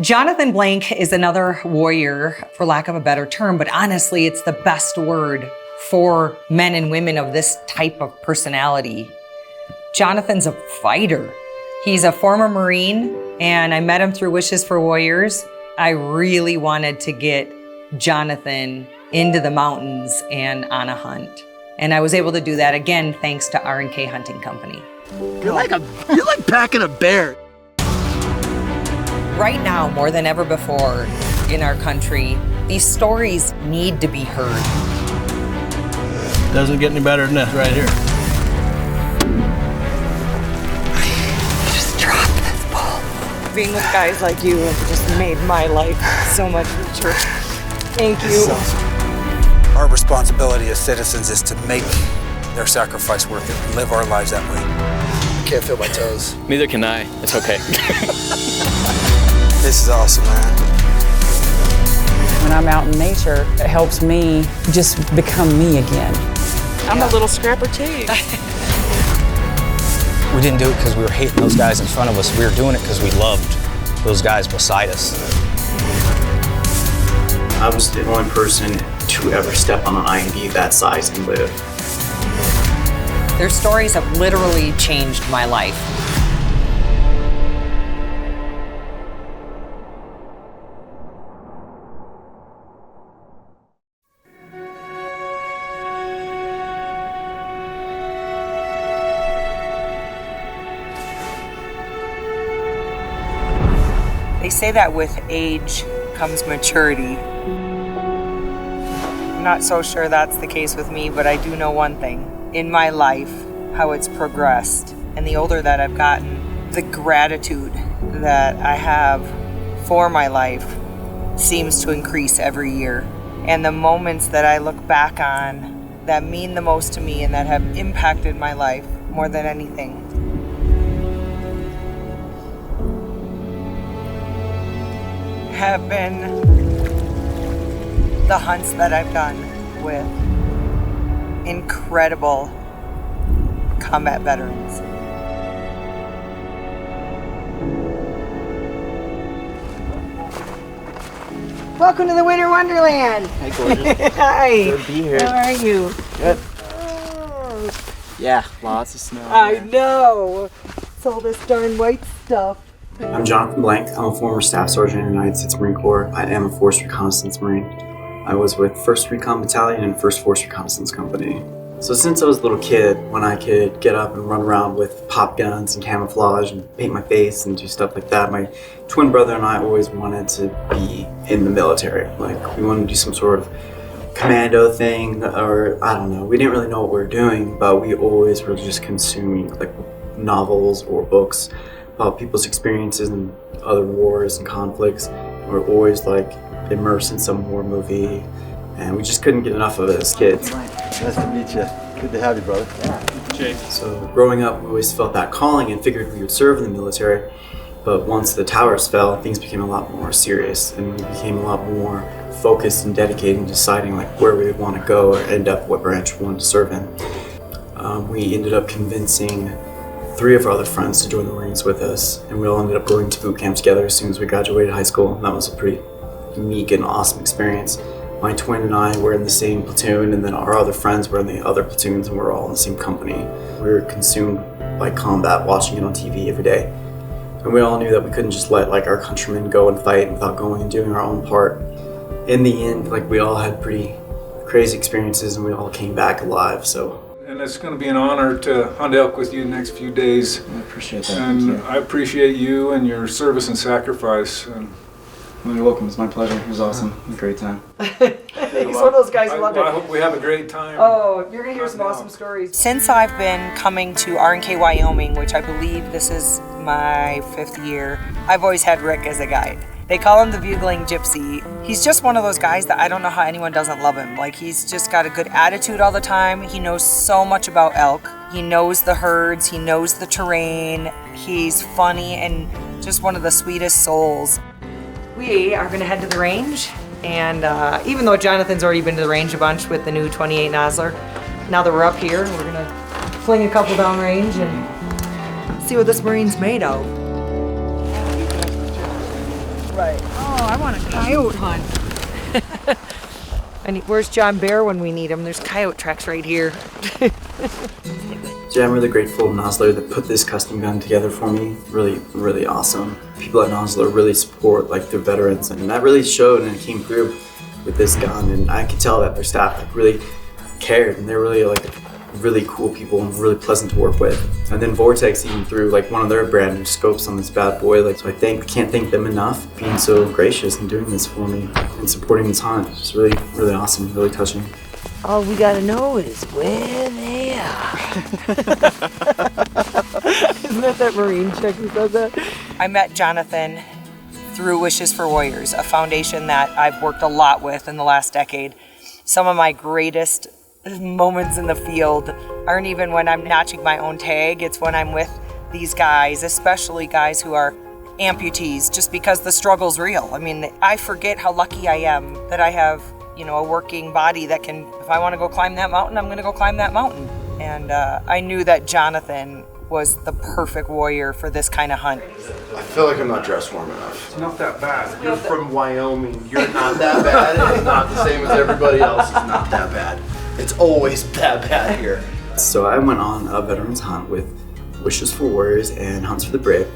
Jonathan Blank is another warrior, for lack of a better term, but honestly, it's the best word for men and women of this type of personality. Jonathan's a fighter. He's a former Marine, and I met him through Wishes for Warriors. I really wanted to get Jonathan into the mountains and on a hunt. And I was able to do that again, thanks to R&K Hunting Company. You're like packing a bear. Right now, more than ever before in our country, these stories need to be heard. Doesn't get any better than this right here. Just drop this ball. Being with guys like you have just made my life so much richer. Thank you. Our responsibility as citizens is to make their sacrifice worth it and live our lives that way. I can't feel my toes. Neither can I. It's okay. This is awesome, man. When I'm out in nature, it helps me just become me again. I'm a little scrapper too. We didn't do it because we were hating those guys in front of us. We were doing it because we loved those guys beside us. I was the only person to ever step on an IED that size and live. Their stories have literally changed my life. They say that with age comes maturity. I'm not so sure that's the case with me, but I do know one thing. In my life, how it's progressed, and the older that I've gotten, the gratitude that I have for my life seems to increase every year. And the moments that I look back on that mean the most to me and that have impacted my life more than anything have been the hunts that I've done with incredible combat veterans. Welcome to the Winter Wonderland. Hey, gorgeous. Hi. Good to be here. How are you? Good. Yeah, lots of snow. I know. It's all this darn white stuff. I'm Jonathan Blank. I'm a former Staff Sergeant in the United States Marine Corps. I am a Force Reconnaissance Marine. I was with 1st Recon Battalion and 1st Force Reconnaissance Company. So since I was a little kid, when I could get up and run around with pop guns and camouflage and paint my face and do stuff like that, my twin brother and I always wanted to be in the military. Like, we wanted to do some sort of commando thing, or I don't know. We didn't really know what we were doing, but we always were just consuming like novels or books about people's experiences in other wars and conflicts. We're always like immersed in some war movie, and we just couldn't get enough of it as kids. Nice to meet you. Good to have you, brother. Jake. So growing up, we always felt that calling and figured we would serve in the military. But once the towers fell, things became a lot more serious, and we became a lot more focused and dedicated in deciding like where we would want to go or end up what branch we wanted to serve in. We ended up convincing 3 of our other friends to join the Marines with us, and we all ended up going to boot camp together as soon as we graduated high school, and that was a pretty unique and awesome experience. My twin and I were in the same platoon, and then our other friends were in the other platoons, and we were all in the same company. We were consumed by combat, watching it on TV every day. And we all knew that we couldn't just let like our countrymen go and fight without going and doing our own part. In the end, like, we all had pretty crazy experiences, and we all came back alive, so. And it's going to be an honor to hunt elk with you the next few days. I appreciate that. And I appreciate you and your service and sacrifice. And well, you're welcome. It's my pleasure. It was awesome. It was a great time. He's one of those guys who loved it. I hope we have a great time. Oh, you're going to hear some awesome stories. Since I've been coming to R&K Wyoming, which I believe this is my 5th year, I've always had Rick as a guide. They call him the bugling gypsy. He's just one of those guys that I don't know how anyone doesn't love him. Like, he's just got a good attitude all the time. He knows so much about elk. He knows the herds. He knows the terrain. He's funny and just one of the sweetest souls. We are going to head to the range, and even though Jonathan's already been to the range a bunch with the new 28 Nosler, now that we're up here, we're going to fling a couple down range and see what this Marine's made of. Right. Oh, I want a coyote hunt. And where's John Bear when we need him? There's coyote tracks right here. Yeah, I'm really grateful to Nosler that put this custom gun together for me. Really, really awesome. People at Nosler really support like their veterans, and that really showed and it came through with this gun. And I could tell that their staff like really cared, and they're really like really cool people and really pleasant to work with. And then Vortex even threw like one of their brand new scopes on this bad boy. Like, so I can't thank them enough for being so gracious and doing this for me and supporting this hunt. It's really, really awesome, really touching. All we gotta know is where they are. Isn't that Marine chick who says that? I met Jonathan through Wishes for Warriors, a foundation that I've worked a lot with in the last decade. Some of my greatest moments in the field aren't even when I'm notching my own tag, it's when I'm with these guys, especially guys who are amputees, just because the struggle's real. I mean, I forget how lucky I am that I have, you know, a working body that can, if I want to go climb that mountain, I'm going to go climb that mountain. And I knew that Jonathan was the perfect warrior for this kind of hunt. I feel like I'm not dressed warm enough. It's not that bad. You're from Wyoming. You're not that bad. It's not the same as everybody else. It's not that bad. It's always that bad here. So I went on a veterans hunt with Wishes for Warriors and Hunts for the Brave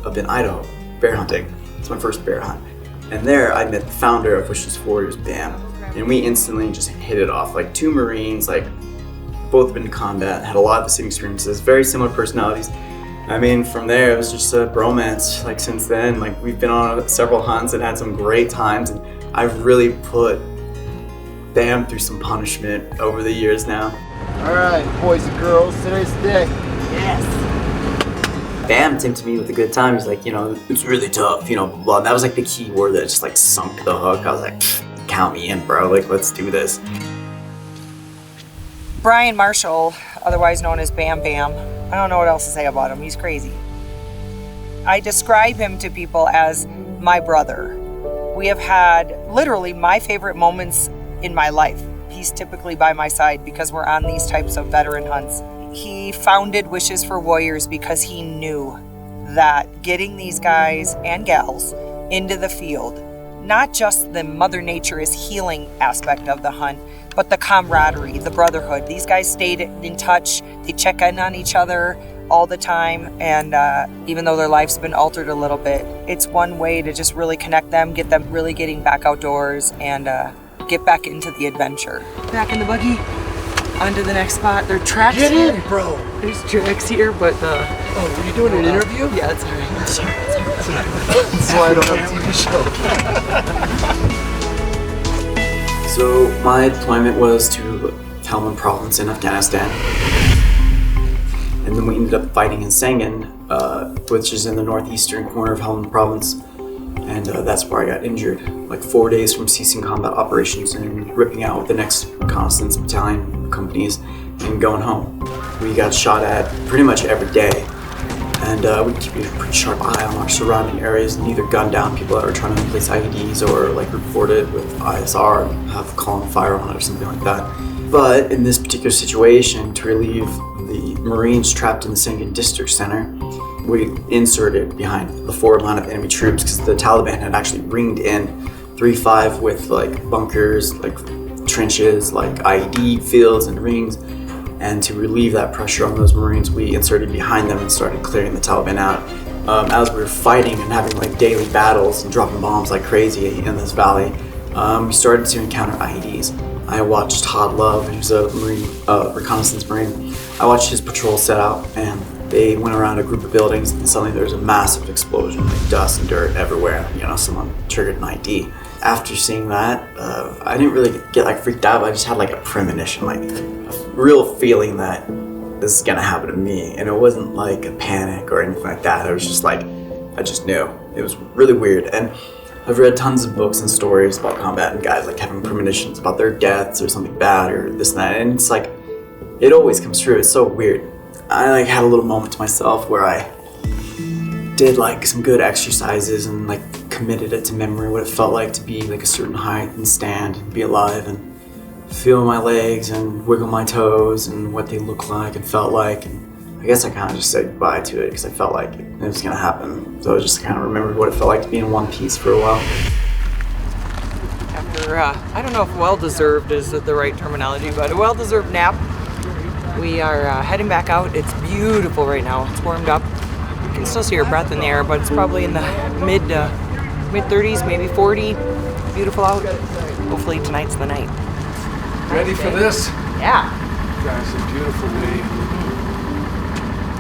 up in Idaho, bear hunting. It's my first bear hunt. And there I met the founder of Wishes for Warriors, Bam. And we instantly just hit it off. Like two Marines, like both been in combat, had a lot of the same experiences, very similar personalities. I mean, from there it was just a bromance. Like since then, like we've been on several hunts and had some great times. And I've really put Bam through some punishment over the years now. All right, boys and girls, today's the day. Yes. Bam came to me with a good time. He's like, you know, it's really tough, you know, blah, blah. And that was like the key word that just like sunk the hook. I was like, count me in, bro. Like, let's do this. Brian Marshall, otherwise known as Bam Bam. I don't know what else to say about him. He's crazy. I describe him to people as my brother. We have had literally my favorite moments in my life. He's typically by my side because we're on these types of veteran hunts. He founded Wishes for Warriors because he knew that getting these guys and gals into the field, not just the Mother Nature is healing aspect of the hunt, but the camaraderie, the brotherhood. These guys stayed in touch, they check in on each other all the time, and even though their life's been altered a little bit, it's one way to just really connect them, get them really getting back outdoors, and get back into the adventure. Back in the buggy, on to the next spot. There are tracks Get here. in, bro. There's tracks here, but Oh, were you doing an interview? yeah, it's all right. Sorry. That's why I don't have a TV show. So my deployment was to Helmand Province in Afghanistan. And then we ended up fighting in Sangin, which is in the northeastern corner of Helmand Province. And that's where I got injured. Like 4 days from ceasing combat operations and ripping out with the next reconnaissance battalion companies and going home. We got shot at pretty much every day. And we keep a pretty sharp eye on our surrounding areas and either gun down people that are trying to place IEDs or like report it with ISR and have column fire on it or something like that. But in this particular situation, to relieve the Marines trapped in the Sangin District Center, we inserted behind the forward line of enemy troops because the Taliban had actually ringed in 3-5 with like bunkers, like trenches, like IED fields and rings. And to relieve that pressure on those Marines, we inserted behind them and started clearing the Taliban out. As we were fighting and having like daily battles and dropping bombs like crazy in this valley, we started to encounter IEDs. I watched Todd Love, who's a Marine, reconnaissance Marine. I watched his patrol set out, and they went around a group of buildings, and suddenly there was a massive explosion, like dust and dirt everywhere. You know, someone triggered an ID. After seeing that, I didn't really get like freaked out, but I just had like a premonition, like a real feeling that this is gonna happen to me. And it wasn't like a panic or anything like that. It was just like, I just knew. It was really weird. And I've read tons of books and stories about combat and guys like having premonitions about their deaths or something bad or this and that. And it's like, it always comes true. It's so weird. I like had a little moment to myself where I did like some good exercises and like committed it to memory, what it felt like to be like a certain height and stand and be alive and feel my legs and wiggle my toes and what they look like and felt like. And I guess I kind of just said goodbye to it because I felt like it was going to happen. So I just kind of remembered what it felt like to be in one piece for a while. After, I don't know if well-deserved is the right terminology, but a well-deserved nap. We are heading back out. It's beautiful right now. It's warmed up. You can still see your breath in the air, but it's probably in the mid 30s, maybe 40. Beautiful out. Hopefully tonight's the night. Ready for this? Yeah. Guys, it's a beautiful day.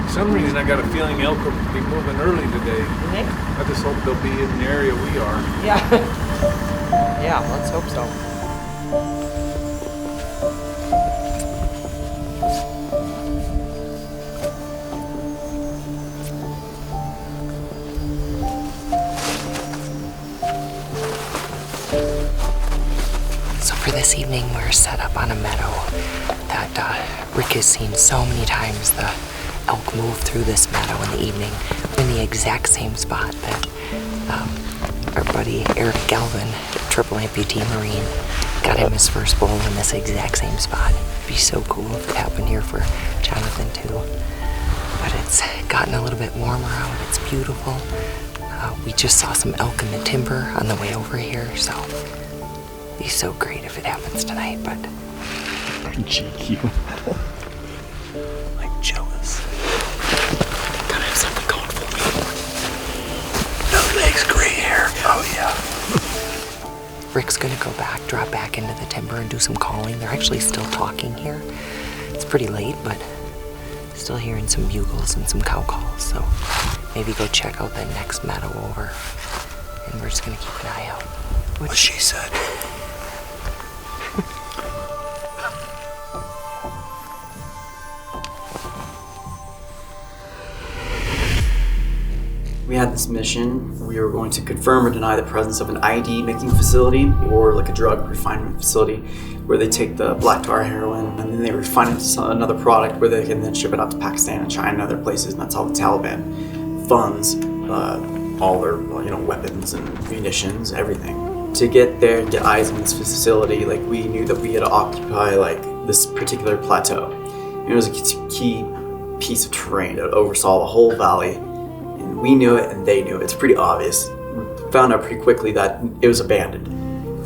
For some reason, I got a feeling elk will be moving early today. I just hope they'll be in the area we are. Yeah. Yeah, let's hope so. So for this evening, we're set up on a meadow that Rick has seen so many times. The elk move through this meadow in the evening. We're in the exact same spot that our buddy Eric Galvin, triple amputee Marine, got him his first bull in this exact same spot. It'd be so cool if it happened here for Jonathan too. But it's gotten a little bit warmer out. It's beautiful. We just saw some elk in the timber on the way over here, so it'd be so great if it happens tonight, but... GQ. Like jealous. Gotta have something going for me. No legs, gray hair. Oh yeah. Rick's gonna go back, drop back into the timber and do some calling. They're actually still talking here. It's pretty late, but still hearing some bugles and some cow calls, so maybe go check out that next meadow over. And we're just gonna keep an eye out. What she said. We had this mission. We were going to confirm or deny the presence of an ID making facility or like a drug refinement facility where they take the black tar heroin and then they refine it to another product where they can then ship it out to Pakistan and China and other places, and that's how the Taliban funds all their weapons and munitions, everything. To get there and get eyes on this facility, like we knew that we had to occupy like this particular plateau. It was a key piece of terrain that oversaw the whole valley. We knew it and they knew it. It's pretty obvious. We found out pretty quickly that it was abandoned.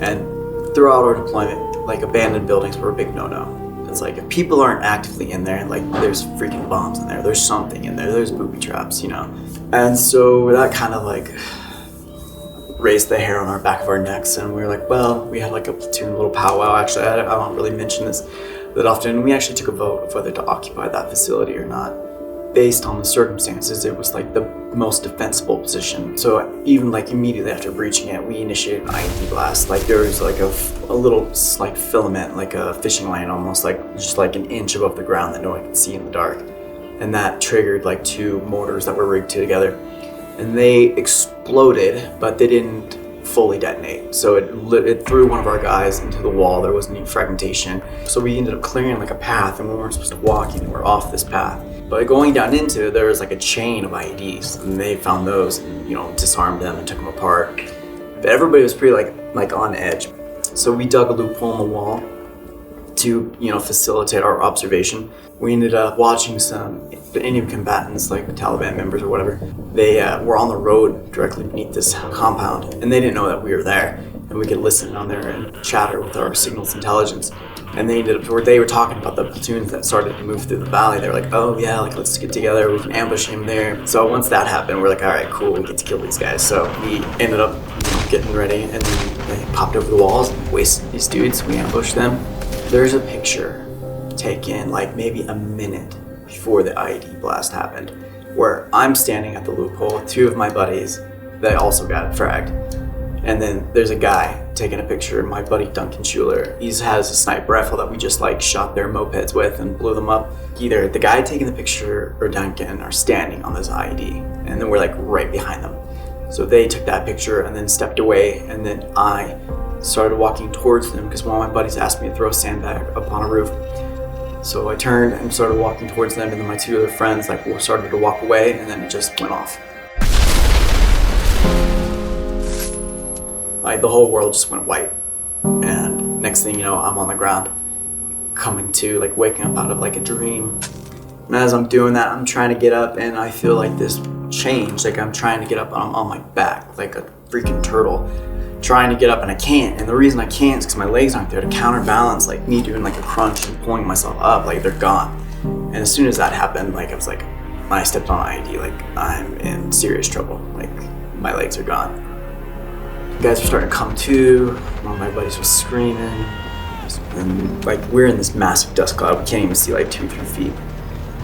And throughout our deployment, like abandoned buildings were a big no-no. It's like if people aren't actively in there, like there's freaking bombs in there, there's something in there, there's booby traps, And so that kind of like raised the hair on our back of our necks, and we were like, well, we had like a platoon little powwow. Actually, I don't really mention this that often. We actually took a vote of whether to occupy that facility or not. Based on the circumstances, it was like the most defensible position. So even like immediately after breaching it, we initiated an IED blast. Like there was like a little like filament, like a fishing line, almost like just like an inch above the ground that no one could see in the dark. And that triggered like 2 mortars that were rigged together. And they exploded, but they didn't fully detonate. So it threw one of our guys into the wall. There wasn't any fragmentation. So we ended up clearing like a path, and we weren't supposed to walk anywhere off this path. But going down into it, there was like a chain of IEDs, and they found those and, disarmed them and took them apart. But everybody was pretty like on edge. So we dug a loophole in the wall to, facilitate our observation. We ended up watching some Indian combatants, like the Taliban members or whatever. They were on the road directly beneath this compound, and they didn't know that we were there. And we could listen on there and chatter with our signals intelligence. And they were talking about the platoons that started to move through the valley. They were like, oh yeah, like let's get together, we can ambush him there. So once that happened, we're like, all right, cool, we get to kill these guys. So we ended up getting ready, and then they popped over the walls and wasted these dudes. We ambushed them. There's a picture taken like maybe a minute before the IED blast happened, where I'm standing at the loophole with 2 of my buddies that also got fragged. And then there's a guy taking a picture, my buddy Duncan Schuler. He has a sniper rifle that we just like shot their mopeds with and blew them up. Either the guy taking the picture or Duncan are standing on this IED, and then we're like right behind them. So they took that picture and then stepped away, and then I started walking towards them because one of my buddies asked me to throw a sandbag up on a roof. So I turned and started walking towards them, and then my 2 other friends started to walk away, and then it just went off. Like the whole world just went white, and next thing you know, I'm on the ground, coming to, like waking up out of like a dream, And as I'm doing that, I'm trying to get up and I feel like this change, like I'm trying to get up and I'm on my back like a freaking turtle, trying to get up and I can't. And the reason I can't is because my legs aren't there to counterbalance like me doing like a crunch and pulling myself up, like they're gone. And as soon as that happened, like I was like, when I stepped on IED, like I'm in serious trouble, like my legs are gone. The guys were starting to come to, one of my buddies was screaming, and like we're in this massive dust cloud, we can't even see like 2-3 feet.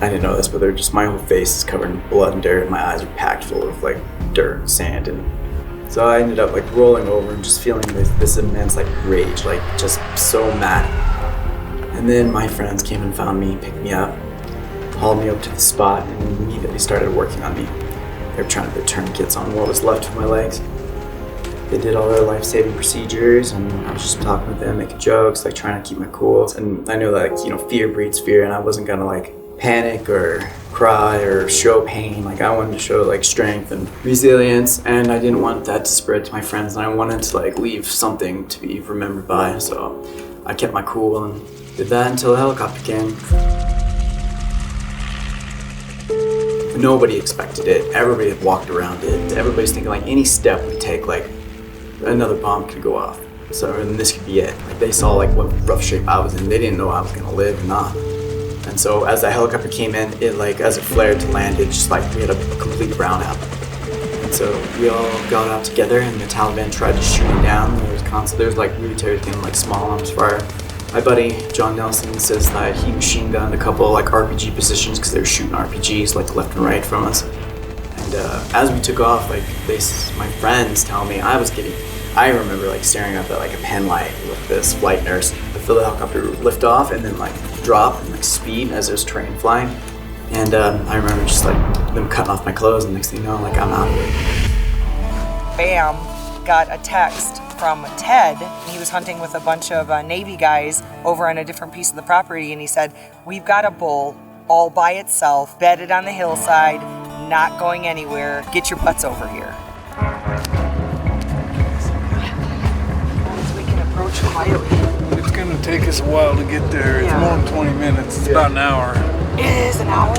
I didn't know this, but they're just, my whole face is covered in blood and dirt, and my eyes are packed full of like dirt and sand, and so I ended up like rolling over and just feeling this immense like rage, like just so mad. And then my friends came and found me, picked me up, hauled me up to the spot, and immediately started working on me. They were trying to put tourniquets on what was left of my legs. They did all their life-saving procedures, and I was just talking with them, making jokes, like trying to keep my cool. And I know that, like, you know, fear breeds fear, and I wasn't gonna like panic or cry or show pain. Like I wanted to show like strength and resilience, and I didn't want that to spread to my friends, and I wanted to like leave something to be remembered by. So I kept my cool and did that until the helicopter came. Nobody expected it. Everybody had walked around it. Everybody's thinking like any step we take, like another bomb could go off. So and this could be it. Like they saw like what rough shape I was in. They didn't know I was gonna live or not. And so as the helicopter came in, it like as it flared to land, it just like we had a complete brownout. And so we all got out together, and the Taliban tried to shoot me down. There's like military thing like small arms fire. My buddy John Nelson says that he machine gunned a couple like RPG positions because they were shooting RPGs like left and right from us. And as we took off, like my friends tell me I remember like staring up at like a pen light with this flight nurse. I feel the helicopter lift off and then like drop and like speed as there's train flying. And I remember just like them cutting off my clothes, and next thing you know, like I'm out of it. Bam, got a text from Ted. He was hunting with a bunch of Navy guys over on a different piece of the property, and he said, "We've got a bull all by itself, bedded on the hillside, not going anywhere. Get your butts over here." So we can approach quietly. It's gonna take us a while to get there. It's more than 20 minutes. It's about an hour. It is an hour?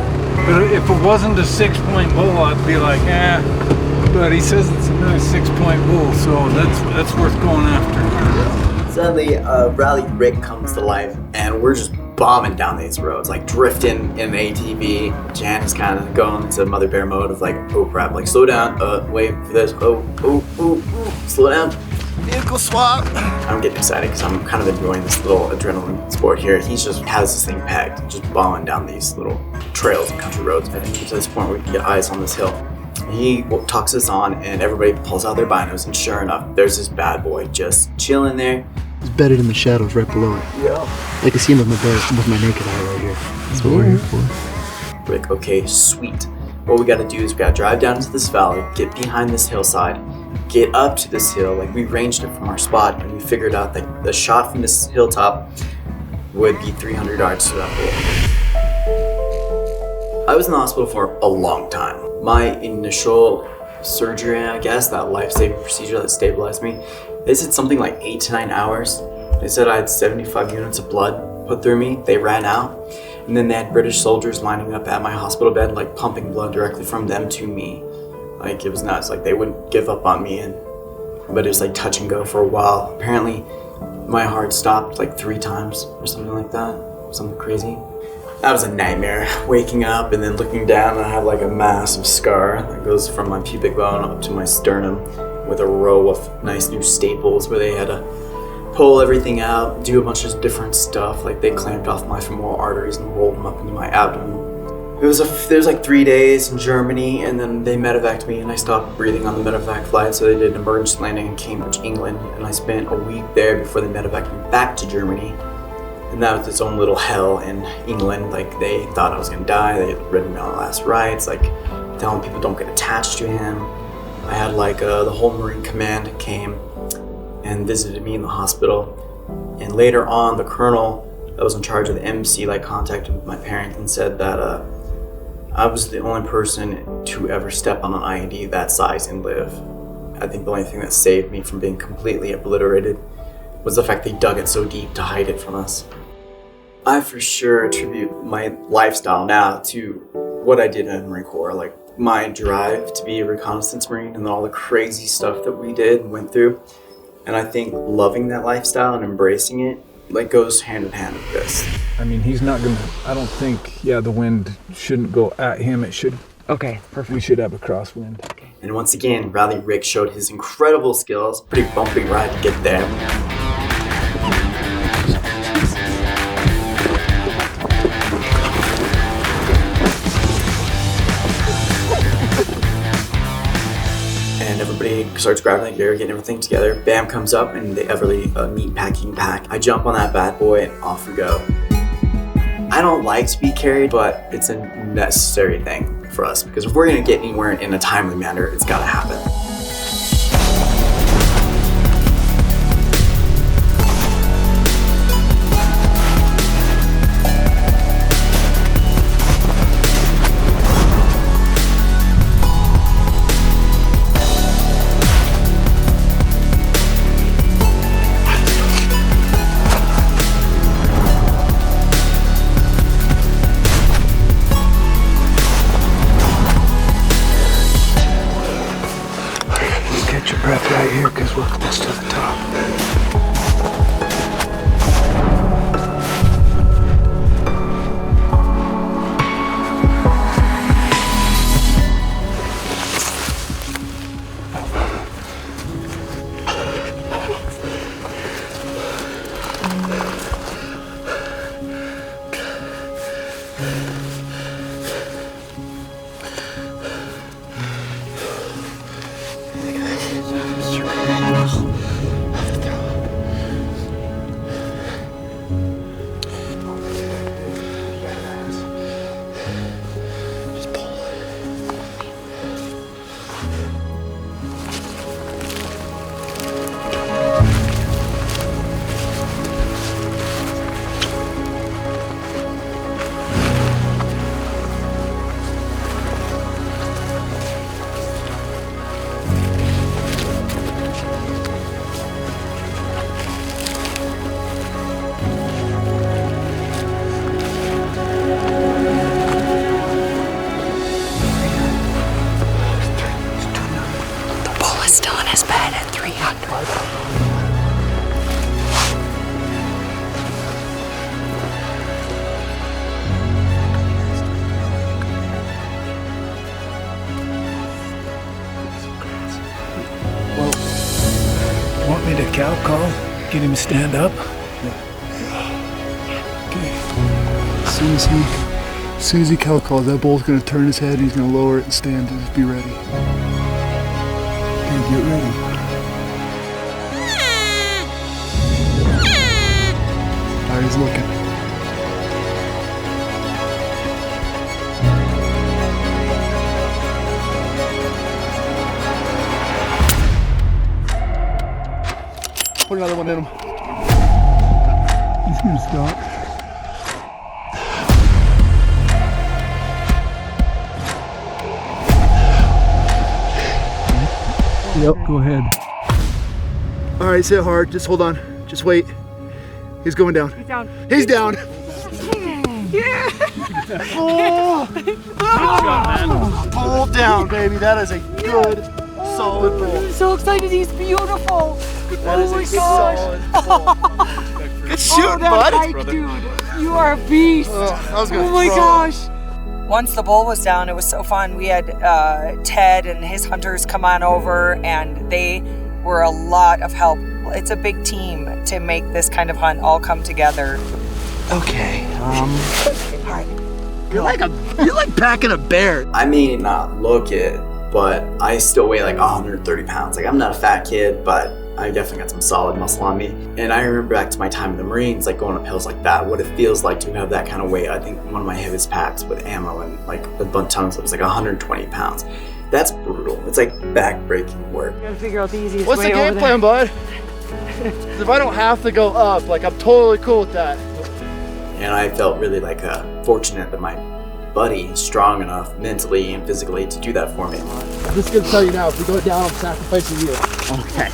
But if it wasn't a 6-point bull, I'd be like, eh. But he says it's a nice 6-point bull, so that's worth going after. Suddenly, Rally Rick comes to life, and we're just bombing down these roads, like drifting in an ATV. Jan is kind of going into mother bear mode of like, oh crap, like slow down, wait for this, slow down. Vehicle swap. I'm getting excited because I'm kind of enjoying this little adrenaline sport here. He just has this thing pegged, just bombing down these little trails and country roads. And to this point where we can get eyes on this hill. He talks us on, and everybody pulls out their binos, and sure enough, there's this bad boy just chilling there. He's bedded in the shadows right below it. Yeah. I can see him with my naked eye right here. That's what we're here for. We're like, okay, sweet. What we gotta do is we gotta drive down into this valley, get behind this hillside, get up to this hill. Like we ranged it from our spot, and we figured out that the shot from this hilltop would be 300 yards to that bull. I was in the hospital for a long time. My initial surgery, I guess, that life-saving procedure that stabilized me, they said something like 8 to 9 hours. They said I had 75 units of blood put through me. They ran out. And then they had British soldiers lining up at my hospital bed, like pumping blood directly from them to me. Like it was nuts. Like they wouldn't give up on me, but it was like touch and go for a while. Apparently my heart stopped like 3 times or something like that. Something crazy. That was a nightmare. Waking up and then looking down, I have like a massive scar that goes from my pubic bone up to my sternum with a row of nice new staples where they had to pull everything out, do a bunch of different stuff. Like they clamped off my femoral arteries and rolled them up into my abdomen. There was like 3 days in Germany, and then they medevaced me, and I stopped breathing on the medevac flight, so they did an emergency landing in Cambridge, England, and I spent a week there before they medevaced me back to Germany. And that was its own little hell in England. Like they thought I was gonna die. They had read me my last rites, like telling people don't get attached to him. I had like the whole Marine Command came and visited me in the hospital. And later on, the colonel that was in charge of the embassy like contacted my parents and said that I was the only person to ever step on an IED that size and live. I think the only thing that saved me from being completely obliterated was the fact they dug it so deep to hide it from us. I for sure attribute my lifestyle now to what I did in the Marine Corps, like my drive to be a reconnaissance Marine and all the crazy stuff that we did and went through. And I think loving that lifestyle and embracing it like goes hand in hand with this. I mean, he's not gonna, I don't think, the wind shouldn't go at him. It should, Okay, perfect. we should have a crosswind. And once again, Rally Rick showed his incredible skills. Pretty bumpy ride to get there. And everybody starts grabbing the gear, getting everything together. Bam comes up and the Everly meat packing pack. I jump on that bad boy and off we go. I don't like to be carried, but it's a necessary thing for us because if we're gonna get anywhere in a timely manner, it's gotta happen. Breath right here because we're close to the top. Want me to cow call? Get him to stand up? Okay. As soon as he cow calls, that bull's gonna turn his head, he's gonna lower it and stand and just be ready. Okay, get ready. Alright, he's looking. Put another one in him. He's gonna stop. Yep, go ahead. All right, sit hard. Just hold on. Just wait. He's going down. He's down. He's down. Yeah. Oh. Pull down, baby. That is a good, solid pull. I'm so excited. He's beautiful. That is a solid pull. Good shooting, bud. Right, dude. You are a beast. Oh my gosh. Once the bull was down, it was so fun. We had Ted and his hunters come on over, and they were a lot of help. It's a big team to make this kind of hunt all come together. Okay. All right. You're like packing a bear. I may not look it, but I still weigh like 130 pounds. Like I'm not a fat kid, but I definitely got some solid muscle on me. And I remember back to my time in the Marines, like going up hills like that, what it feels like to have that kind of weight. I think one of my heaviest packs with ammo and like a bunch of tons, it was like 120 pounds. That's brutal. It's like back-breaking work. Gotta figure out the easiest What's way the game plan, bud? If I don't have to go up, like I'm totally cool with that. And I felt really like fortunate that my buddy is strong enough mentally and physically to do that for me. I'm just gonna tell you now, if we go down, I'm sacrificing you. Okay.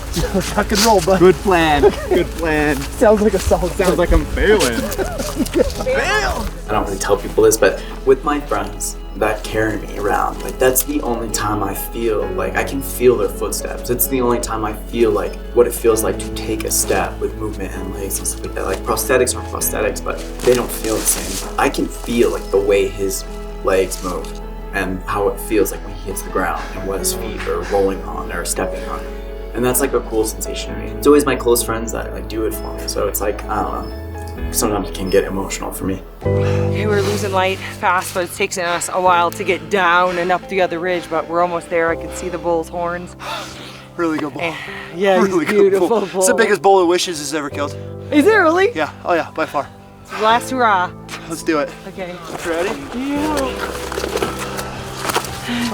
Rock and roll, bud. Good plan. Good plan. Sounds like a solid plan. Sounds like I'm failing. I don't really tell people this, but with my friends that carry me around, like that's the only time I feel like I can feel their footsteps. It's the only time I feel like what it feels like to take a step with movement and legs and stuff like that. Like prosthetics are prosthetics, but they don't feel the same. I can feel like the way his legs move and how it feels like when he hits the ground and what his feet are rolling on or stepping on. And that's like a cool sensation to me. It's always my close friends that like do it for me. So it's like, I don't know. Sometimes it can get emotional for me. Okay, we're losing light fast, but it's taking us a while to get down and up the other ridge, but we're almost there. I can see the bull's horns. Really good bull. Yeah, really he's beautiful bull. bull. It's the biggest bull of wishes has ever killed. Is it really? Yeah, oh yeah, by far. Last hurrah. Let's do it. Okay. Ready? Yeah.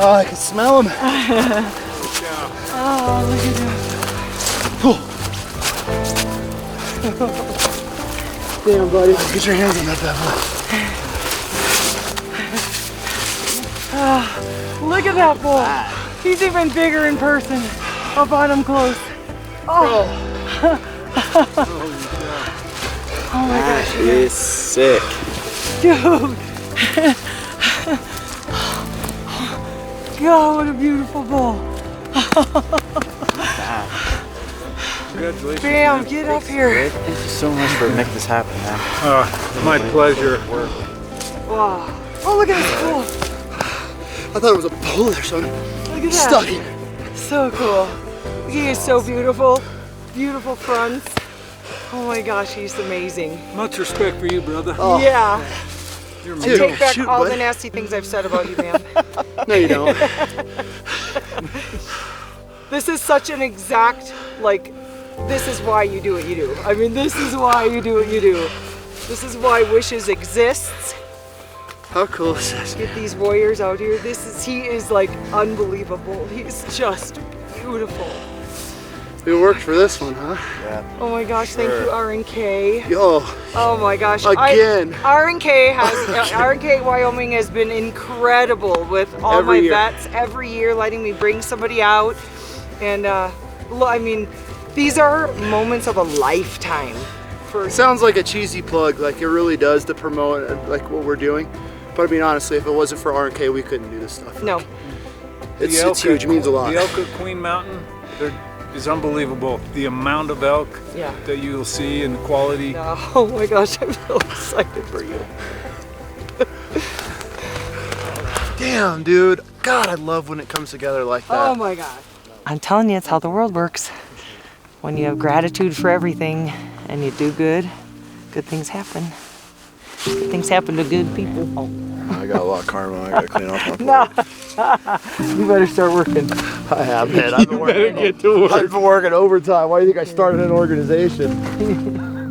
Oh, I can smell him. Oh, look at that. Damn, buddy. Get your hands on that bad boy. Look at that bull. He's even bigger in person. Up on him close. Oh. Oh my gosh. That is sick. Dude. God, what a beautiful bull. Congratulations. Bam, man. get up here. Thank you so much for making this happen, man. My pleasure. Wow. Oh, look at this bull. I thought it was a bull there, son. Look at that. Stuck in. So cool. He is so beautiful. Beautiful fronts. Oh my gosh, he's amazing. Much respect for you, brother. Oh. Yeah. You're I amazing. take back Shoot, all bud. the nasty things I've said about you, man. No, you don't. This is such an exact, like, this is why you do what you do. I mean, this is why you do what you do. This is why Wishes exists. How cool is this? Get these warriors out here. He is like unbelievable. He's just beautiful. It worked for this one, huh? Oh my gosh, thank you, RNK. Yo. Oh my gosh. Again. RNK Wyoming has been incredible with all Every my year. vets every year, letting me bring somebody out. And I mean, these are moments of a lifetime. For Sounds like a cheesy plug, like it really does to promote like what we're doing. But I mean, honestly, if it wasn't for RNK, we couldn't do this stuff. No. It's The elk huge, it means a lot. The elk at Queen Mountain is unbelievable. The amount of elk that you'll see and the quality. Oh my gosh, I'm so excited for you. Damn, dude. God, I love when it comes together like that. Oh my god. I'm telling you, it's how the world works. When you have gratitude for everything and you do good, good things happen. Good things happen to good people. I got a lot of karma. I gotta clean off my No. You better start working. I have, man. I've been working. Get to work. I've been working overtime. Why do you think I started an organization?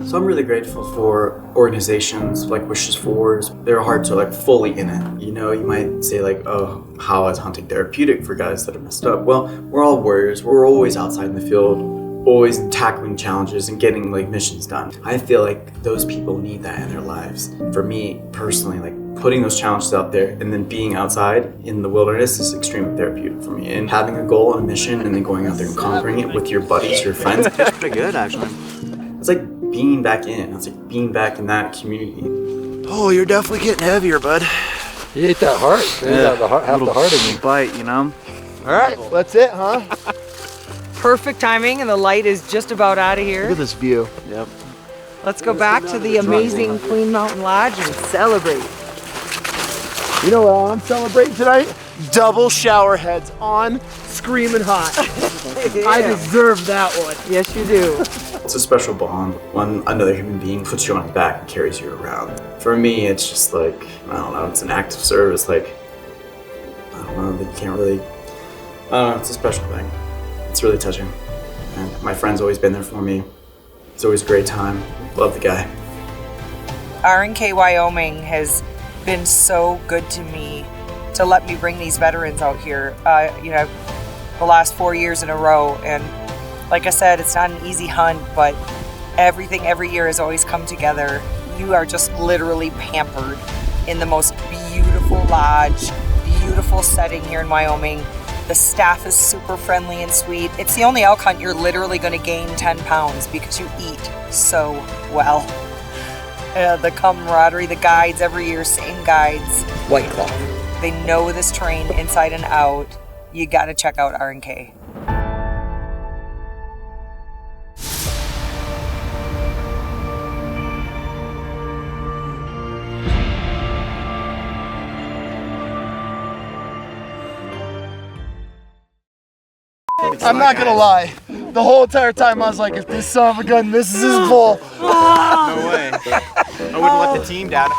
So I'm really grateful for organizations like Wishes Force. They're hard to like fully in it. You know, you might say like, oh, how is hunting therapeutic for guys that are messed up? Well, we're all warriors. We're always outside in the field, always tackling challenges and getting like missions done. I feel like those people need that in their lives. For me personally, like putting those challenges out there and then being outside in the wilderness is extremely therapeutic for me. And having a goal and a mission and then going out there and conquering it with your buddies, your friends, it's pretty good actually. It's like being back in. It's like being back in that community. Oh, you're definitely getting heavier, bud. You ate that heart. You ate the heart, half the heart in you. Bite, you know? All right, that's it, huh? Perfect timing, and the light is just about out of Look here. at this view. Yep. Let's go back to the amazing Queen Mountain Lodge and celebrate. You know what I'm celebrating tonight? Double shower heads on, screaming hot. I deserve that one. Yes, you do. It's a special bond when another human being puts you on his back and carries you around. For me, it's just like, I don't know, it's an act of service. Like, I don't know, that you can't really, I don't know, it's a special thing. It's really touching. And my friend's always been there for me. It's always a great time. Love the guy. RNK Wyoming has been so good to me to let me bring these veterans out here, you know, the last 4 years in a row. And like I said, it's not an easy hunt, but everything every year has always come together. You are just literally pampered in the most beautiful beautiful lodge, beautiful setting here in Wyoming. The staff is super friendly and sweet. It's the only elk hunt you're literally going to gain 10 pounds because you eat so well. The camaraderie, the guides every year, same guides. White Claw. They know this terrain inside and out. You got to check out R&K. I'm not gonna lie. The whole entire time I was like, if this son of a gun misses his bull. No way. I wouldn't let the team down.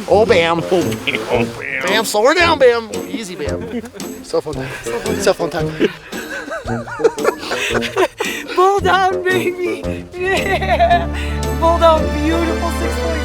Oh, Bam. Oh, Bam. Oh, Bam. Bam, slow her down, Bam. Easy, Bam. Cell phone time. Cell phone time. Bull down, baby. Yeah. Bull down, beautiful 6.8.